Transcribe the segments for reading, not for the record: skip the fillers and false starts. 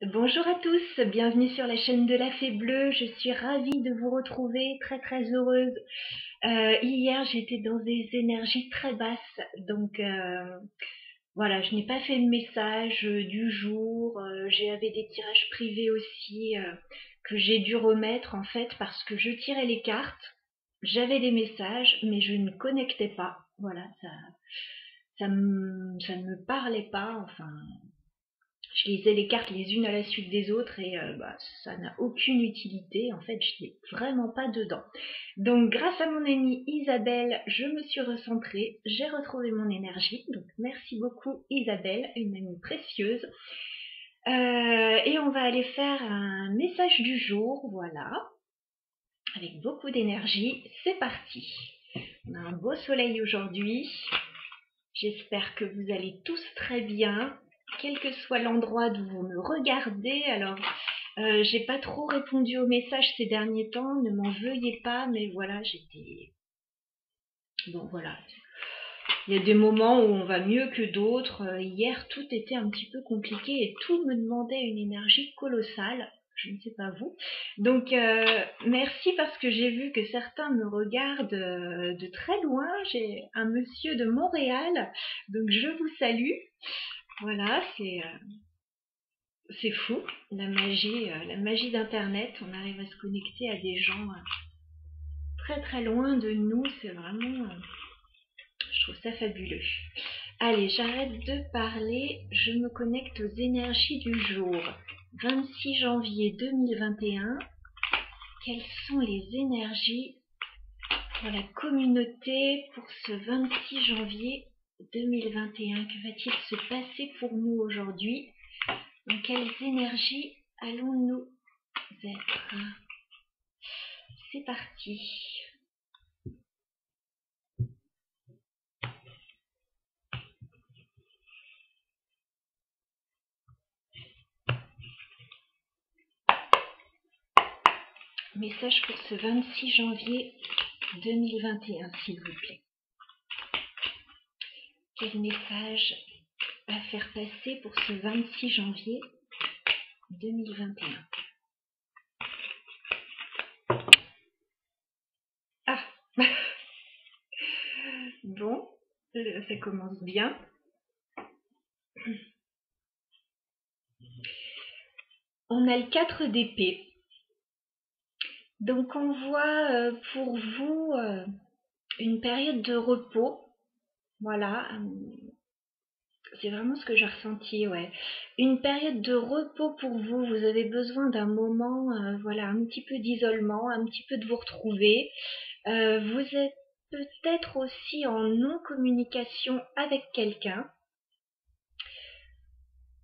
Bonjour à tous, bienvenue sur la chaîne de la Fée Bleue. Je suis ravie de vous retrouver, très heureuse. Hier, j'étais dans des énergies très basses, donc voilà, je n'ai pas fait le message du jour. J'avais des tirages privés aussi que j'ai dû remettre en fait parce que je tirais les cartes. J'avais des messages, mais je ne connectais pas. Voilà, ça ne me parlait pas. Enfin, je lisais les cartes les unes à la suite des autres et ça n'a aucune utilité. En fait, je n'ai vraiment pas dedans. Donc, grâce à mon amie Isabelle, je me suis recentrée, j'ai retrouvé mon énergie. Donc, merci beaucoup Isabelle, une amie précieuse. Et on va aller faire un message du jour, voilà, avec beaucoup d'énergie. C'est parti. On a un beau soleil aujourd'hui. J'espère que vous allez tous très bien, quel que soit l'endroit d'où vous me regardez. Alors, j'ai pas trop répondu aux messages ces derniers temps, ne m'en veuillez pas, mais voilà, bon, voilà. Il y a des moments où on va mieux que d'autres. Hier, tout était un petit peu compliqué et tout me demandait une énergie colossale. Je ne sais pas vous. Donc, merci parce que j'ai vu que certains me regardent de très loin. J'ai un monsieur de Montréal, donc je vous salue. Voilà, c'est fou, la magie d'Internet. On arrive à se connecter à des gens très loin de nous. C'est vraiment, je trouve ça fabuleux. Allez, j'arrête de parler. Je me connecte aux énergies du jour. 26 janvier 2021. Quelles sont les énergies pour la communauté pour ce 26 janvier 2021? Que va-t-il se passer pour nous aujourd'hui? Dans quelles énergies allons-nous être? C'est parti. Message pour ce 26 janvier 2021, s'il vous plaît. Quel message à faire passer pour ce 26 janvier 2021? Ah bon, ça commence bien. On a le 4 d'épée. Donc on voit pour vous une période de repos. Voilà, c'est vraiment ce que j'ai ressenti, ouais. Une période de repos pour vous. Vous avez besoin d'un moment, voilà, un petit peu d'isolement, un petit peu de vous retrouver. Vous êtes peut-être aussi en non-communication avec quelqu'un.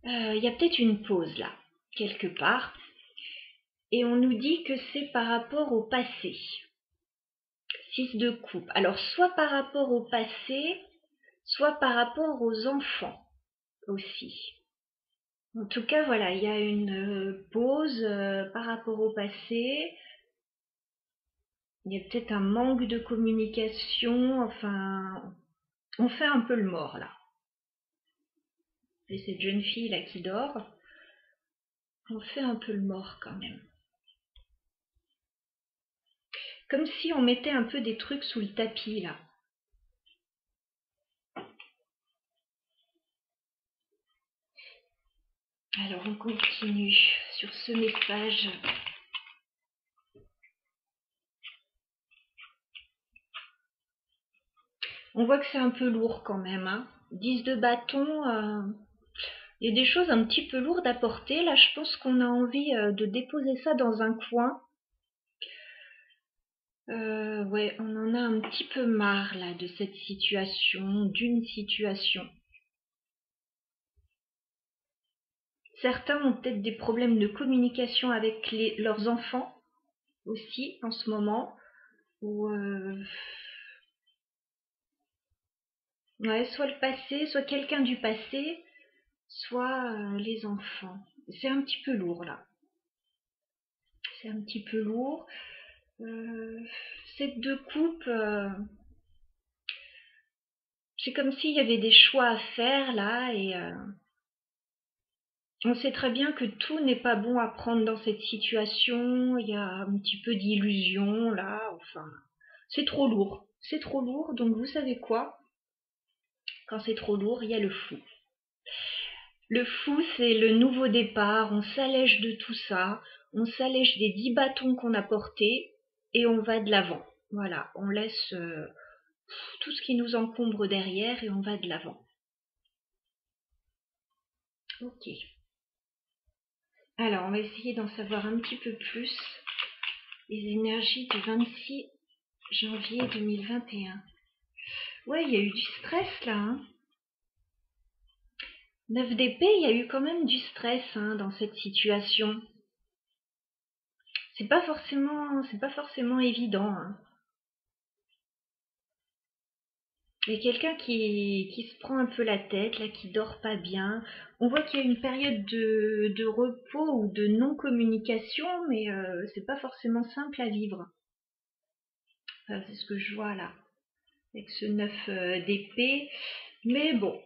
Il y a peut-être une pause là, quelque part. Et on nous dit que c'est par rapport au passé. 6 de coupe. Alors, soit par rapport au passé, soit par rapport aux enfants aussi. En tout cas, voilà, il y a une pause par rapport au passé. Il y a peut-être un manque de communication. Enfin, on fait un peu le mort là. Et cette jeune fille là qui dort, on fait un peu le mort quand même. Comme si on mettait un peu des trucs sous le tapis là. Alors on continue sur ce message. On voit que c'est un peu lourd quand même. Hein. 10 de bâton, il y a des choses un petit peu lourdes à porter. Là, je pense qu'on a envie de déposer ça dans un coin. Ouais, on en a un petit peu marre là de cette situation, d'une situation. Certains ont peut-être des problèmes de communication avec leurs enfants aussi en ce moment. Ou ouais, soit le passé, soit quelqu'un du passé, soit les enfants. C'est un petit peu lourd là. C'est un petit peu lourd. Cette deux coupes, c'est comme s'il y avait des choix à faire là et On sait très bien que tout n'est pas bon à prendre dans cette situation. Il y a un petit peu d'illusion là. Enfin, c'est trop lourd. C'est trop lourd. Donc vous savez quoi? Quand c'est trop lourd, il y a le fou. Le fou, c'est le nouveau départ. On s'allège de tout ça. On s'allège des 10 bâtons qu'on a portés et on va de l'avant. Voilà, on laisse tout ce qui nous encombre derrière et on va de l'avant. Ok. Alors, on va essayer d'en savoir un petit peu plus. Les énergies du 26 janvier 2021. Ouais, il y a eu du stress là. Hein. 9 d'épée, il y a eu quand même du stress dans cette situation. C'est pas forcément évident. Hein. Il y a quelqu'un qui se prend un peu la tête, là, qui dort pas bien. On voit qu'il y a une période de repos ou de non-communication, mais c'est pas forcément simple à vivre. Enfin, c'est ce que je vois là, avec ce 9 d'épée. Mais bon,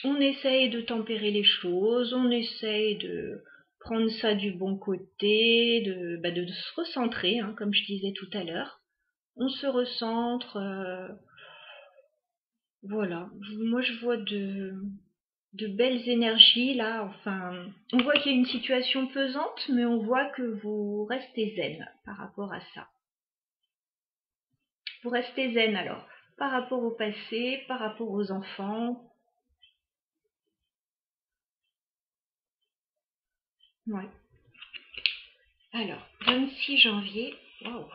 on essaye de tempérer les choses, on essaye de prendre ça du bon côté, de se recentrer, comme je disais tout à l'heure. On se recentre, voilà. Moi, je vois de belles énergies là. Enfin, on voit qu'il y a une situation pesante, mais on voit que vous restez zen par rapport à ça. Vous restez zen alors, par rapport au passé, par rapport aux enfants. Ouais. Alors, 26 janvier. Waouh.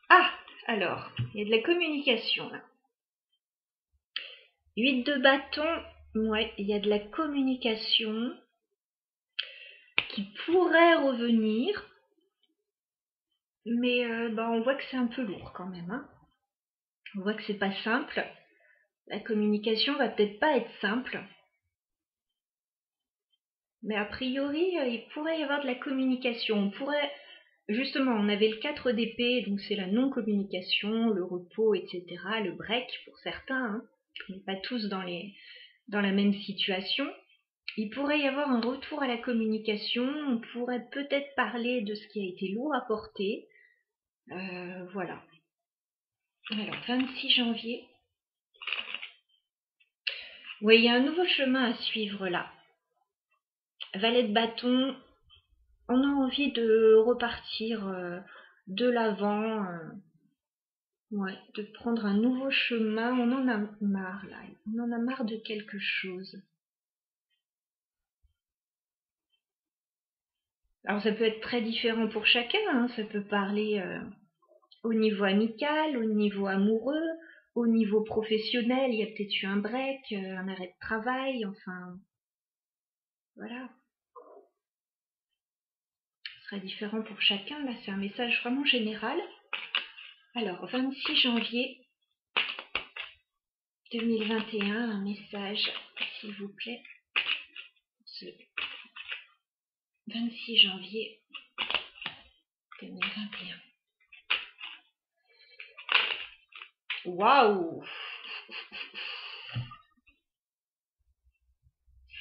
Ah, alors, il y a de la communication là. 8 de bâton. Ouais, il y a de la communication qui pourrait revenir, mais on voit que c'est un peu lourd quand même. Hein. On voit que c'est pas simple. La communication va peut-être pas être simple. Mais a priori, il pourrait y avoir de la communication. On pourrait, justement, on avait le 4 d'épée, donc c'est la non-communication, le repos, etc., le break pour certains. Hein. On n'est pas tous dans la même situation. Il pourrait y avoir un retour à la communication. On pourrait peut-être parler de ce qui a été lourd à porter. Voilà. Alors, 26 janvier. Oui, il y a un nouveau chemin à suivre là. Valet de bâton, on a envie de repartir de l'avant, ouais, de prendre un nouveau chemin. On en a marre là, on en a marre de quelque chose. Alors ça peut être très différent pour chacun, ça peut parler au niveau amical, au niveau amoureux, au niveau professionnel, il y a peut-être eu un break, un arrêt de travail, enfin voilà. Ce sera différent pour chacun, là c'est un message vraiment général. Alors, 26 janvier 2021, un message, s'il vous plaît. Ce 26 janvier 2021. Waouh!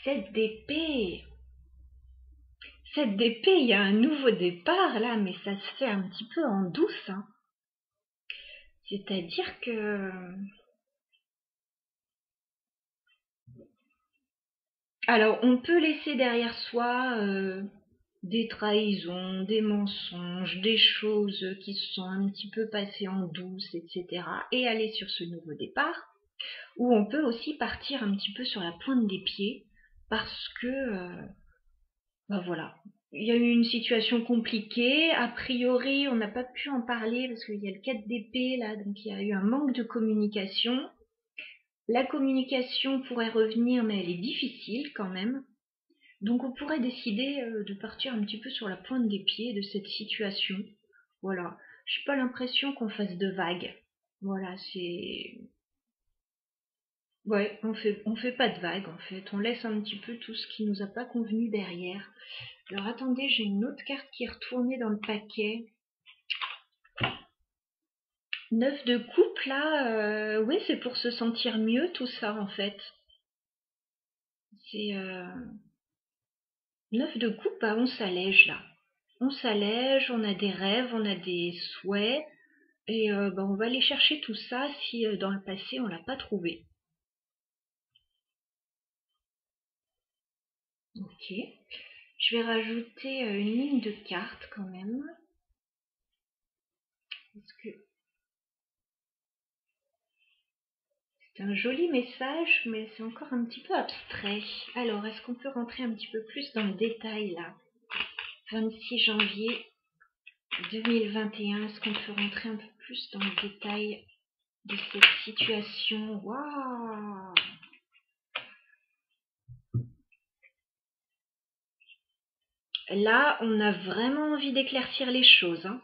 7 d'épée. 7 d'épée, il y a un nouveau départ là, mais ça se fait un petit peu en douce. Hein. C'est-à-dire que... Alors, on peut laisser derrière soi des trahisons, des mensonges, des choses qui se sont un petit peu passées en douce, etc. et aller sur ce nouveau départ. Ou on peut aussi partir un petit peu sur la pointe des pieds parce que, voilà, il y a eu une situation compliquée. A priori, on n'a pas pu en parler parce qu'il y a le 4 d'épée là, donc il y a eu un manque de communication. La communication pourrait revenir, mais elle est difficile quand même. Donc on pourrait décider de partir un petit peu sur la pointe des pieds de cette situation. Voilà, j'ai pas l'impression qu'on fasse de vagues. Voilà, c'est... Ouais, on fait pas de vagues en fait. On laisse un petit peu tout ce qui nous a pas convenu derrière. Alors attendez, j'ai une autre carte qui est retournée dans le paquet. 9 de coupe là, oui, c'est pour se sentir mieux tout ça en fait. C'est 9 de coupe, bah, on s'allège là. On s'allège, on a des rêves, on a des souhaits, et bah, on va aller chercher tout ça si dans le passé on l'a pas trouvé. Ok. Je vais rajouter une ligne de cartes quand même. Parce que c'est un joli message, mais c'est encore un petit peu abstrait. Alors, est-ce qu'on peut rentrer un petit peu plus dans le détail là? 26 janvier 2021, est-ce qu'on peut rentrer un peu plus dans le détail de cette situation? Waouh! Là, on a vraiment envie d'éclaircir les choses. Hein.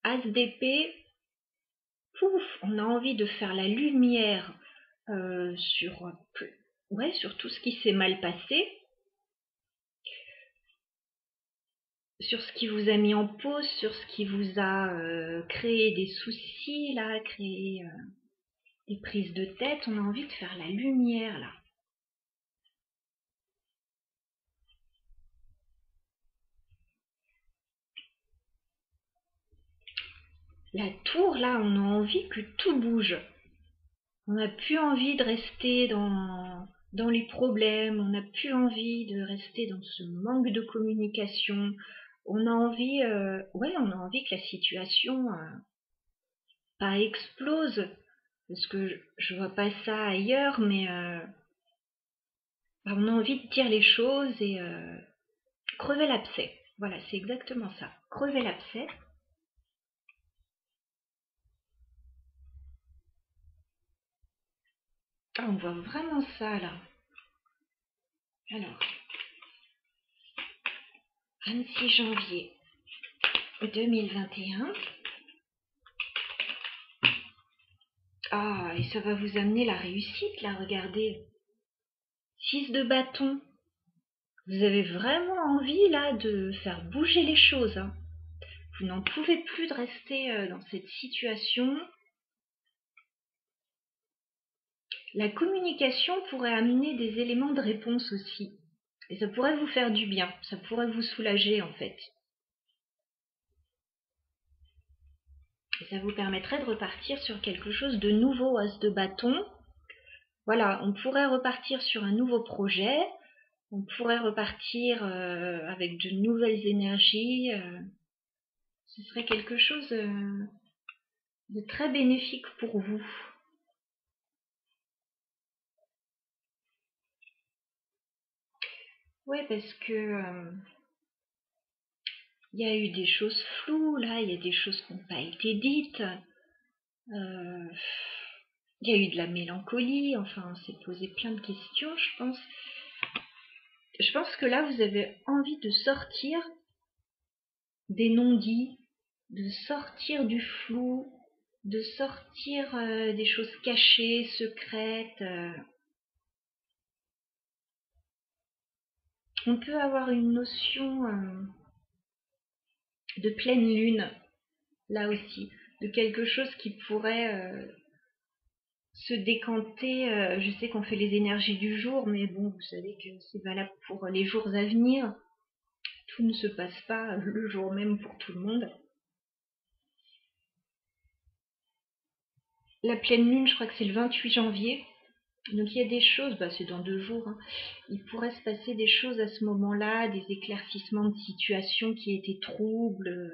As d'épée, pouf, on a envie de faire la lumière sur, ouais, sur tout ce qui s'est mal passé, sur ce qui vous a mis en pause, sur ce qui vous a créé des soucis, là, créé des prises de tête. On a envie de faire la lumière, là. La tour, là, on a envie que tout bouge. On n'a plus envie de rester dans les problèmes, on n'a plus envie de rester dans ce manque de communication. On a envie, on a envie que la situation pas explose, parce que je vois pas ça ailleurs, mais on a envie de dire les choses et crever l'abcès. Voilà, c'est exactement ça. Crever l'abcès. Ah, on voit vraiment ça là. Alors, 26 janvier 2021. Ah, et ça va vous amener la réussite là, regardez. 6 de bâton. Vous avez vraiment envie là de faire bouger les choses. Hein. Vous n'en pouvez plus de rester dans cette situation. La communication pourrait amener des éléments de réponse aussi. Et ça pourrait vous faire du bien, ça pourrait vous soulager en fait. Et ça vous permettrait de repartir sur quelque chose de nouveau, as de bâton. Voilà, on pourrait repartir sur un nouveau projet, on pourrait repartir avec de nouvelles énergies. Ce serait quelque chose de très bénéfique pour vous. Ouais, parce que il y a eu des choses floues là, il y a des choses qui n'ont pas été dites. Il y a eu de la mélancolie, enfin, on s'est posé plein de questions, je pense. Je pense que là, vous avez envie de sortir des non-dits, de sortir du flou, de sortir des choses cachées, secrètes. On peut avoir une notion de pleine lune, là aussi, de quelque chose qui pourrait se décanter. Je sais qu'on fait les énergies du jour, mais bon, vous savez que c'est valable pour les jours à venir. Tout ne se passe pas le jour même pour tout le monde. La pleine lune, je crois que c'est le 28 janvier. Donc il y a des choses, c'est dans 2 jours. Hein. Il pourrait se passer des choses à ce moment-là, des éclaircissements de situations qui étaient troubles.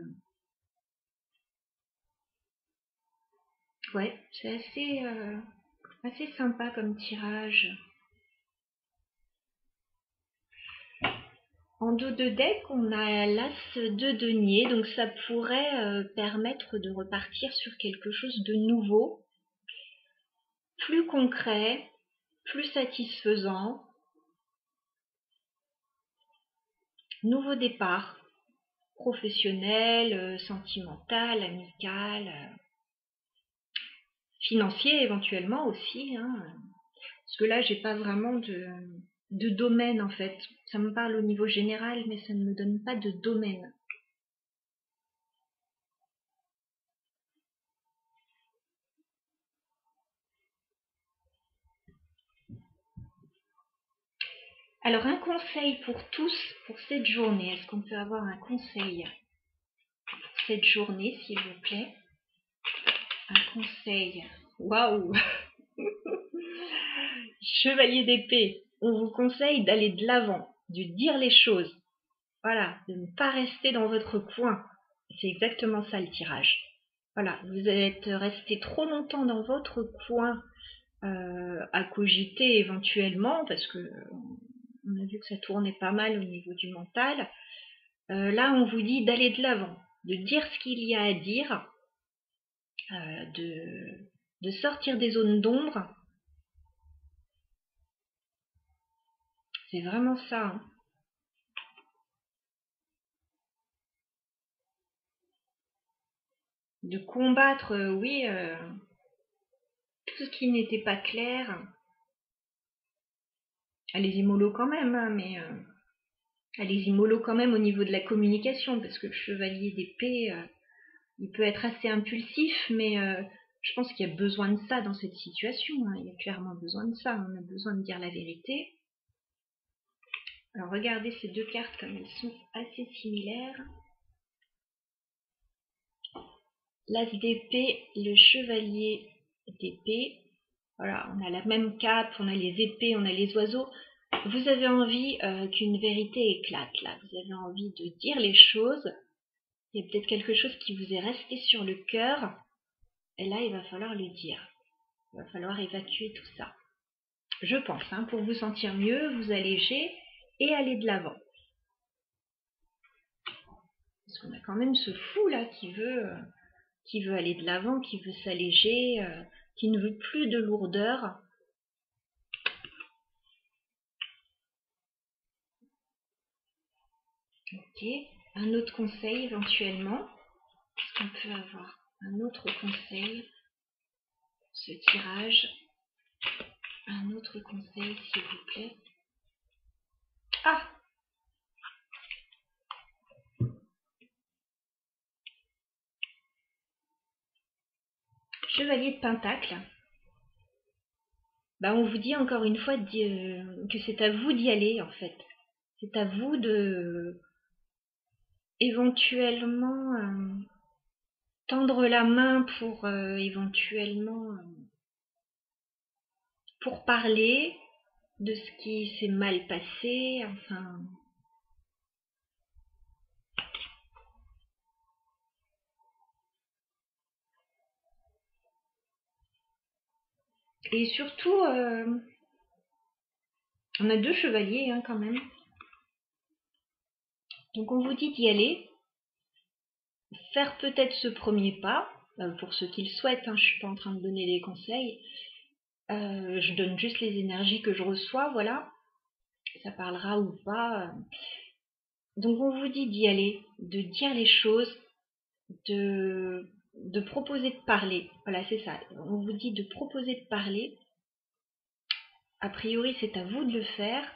Ouais, c'est assez sympa comme tirage. En dos de deck, on a l'as de denier, donc ça pourrait permettre de repartir sur quelque chose de nouveau, plus concret, plus satisfaisant. Nouveau départ, professionnel, sentimental, amical, financier éventuellement aussi. Hein, parce que là, j'ai pas vraiment de domaine en fait. Ça me parle au niveau général, mais ça ne me donne pas de domaine. Alors, un conseil pour tous pour cette journée. Est-ce qu'on peut avoir un conseil pour cette journée, s'il vous plaît? Un conseil. Waouh! Chevalier d'épée. On vous conseille d'aller de l'avant, de dire les choses. Voilà, de ne pas rester dans votre coin. C'est exactement ça le tirage. Voilà, vous êtes resté trop longtemps dans votre coin à cogiter éventuellement, parce que on a vu que ça tournait pas mal au niveau du mental. Là, on vous dit d'aller de l'avant, de dire ce qu'il y a à dire, de sortir des zones d'ombre. C'est vraiment ça. Hein. De combattre, oui, tout ce qui n'était pas clair. Allez-y mollo quand même, hein, mais allez-y mollo quand même au niveau de la communication, parce que le chevalier d'épée, il peut être assez impulsif, mais je pense qu'il y a besoin de ça dans cette situation. Hein. Il y a clairement besoin de ça. On a besoin de dire la vérité. Alors regardez ces deux cartes comme elles sont assez similaires. L'as d'épée, le chevalier d'épée. Voilà, on a la même cape, on a les épées, on a les oiseaux. Vous avez envie qu'une vérité éclate là. Vous avez envie de dire les choses. Il y a peut-être quelque chose qui vous est resté sur le cœur. Et là, il va falloir le dire. Il va falloir évacuer tout ça. Je pense, hein, pour vous sentir mieux, vous alléger et aller de l'avant. Parce qu'on a quand même ce fou là qui veut aller de l'avant, qui veut s'alléger, qui ne veut plus de lourdeur. Ok, un autre conseil éventuellement. Est-ce qu'on peut avoir un autre conseil pour ce tirage? Un autre conseil, s'il vous plaît. Ah! Chevalier de Pentacle. Bah, on vous dit encore une fois que c'est à vous d'y aller, en fait. C'est à vous de éventuellement tendre la main pour éventuellement pour parler de ce qui s'est mal passé, enfin. Et surtout, on a deux chevaliers hein, quand même. Donc on vous dit d'y aller, faire peut-être ce premier pas, pour ceux qui le souhaitent, hein, je suis pas en train de donner des conseils, je donne juste les énergies que je reçois, voilà, ça parlera ou pas. Donc on vous dit d'y aller, de dire les choses, de proposer de parler, voilà c'est ça, on vous dit de proposer de parler, a priori c'est à vous de le faire,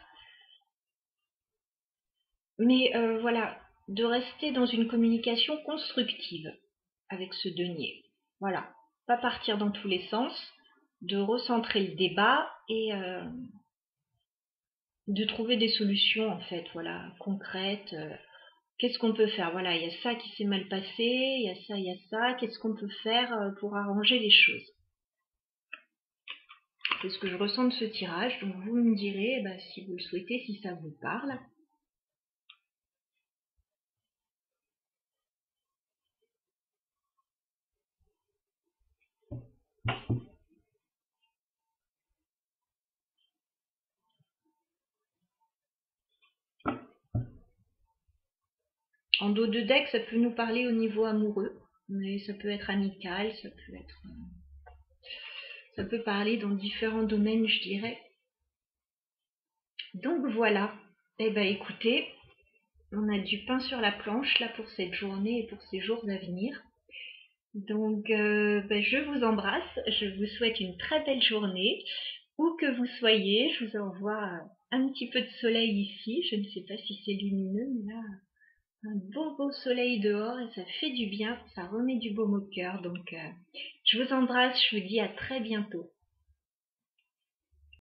mais voilà, de rester dans une communication constructive avec ce denier. Voilà, pas partir dans tous les sens, de recentrer le débat et de trouver des solutions en fait, voilà, concrètes. Qu'est-ce qu'on peut faire? Voilà, il y a ça qui s'est mal passé, il y a ça, qu'est-ce qu'on peut faire pour arranger les choses? C'est ce que je ressens de ce tirage, donc vous me direz bah, si vous le souhaitez, si ça vous parle. En dos de deck, ça peut nous parler au niveau amoureux, mais ça peut être amical, ça peut parler dans différents domaines, je dirais. Donc voilà. Eh ben écoutez, on a du pain sur la planche là pour cette journée et pour ces jours à venir. Donc ben, je vous embrasse, je vous souhaite une très belle journée. Où que vous soyez, je vous envoie un petit peu de soleil ici. Je ne sais pas si c'est lumineux, mais là, un beau soleil dehors et ça fait du bien, ça remet du baume au cœur. Donc je vous embrasse, je vous dis à très bientôt.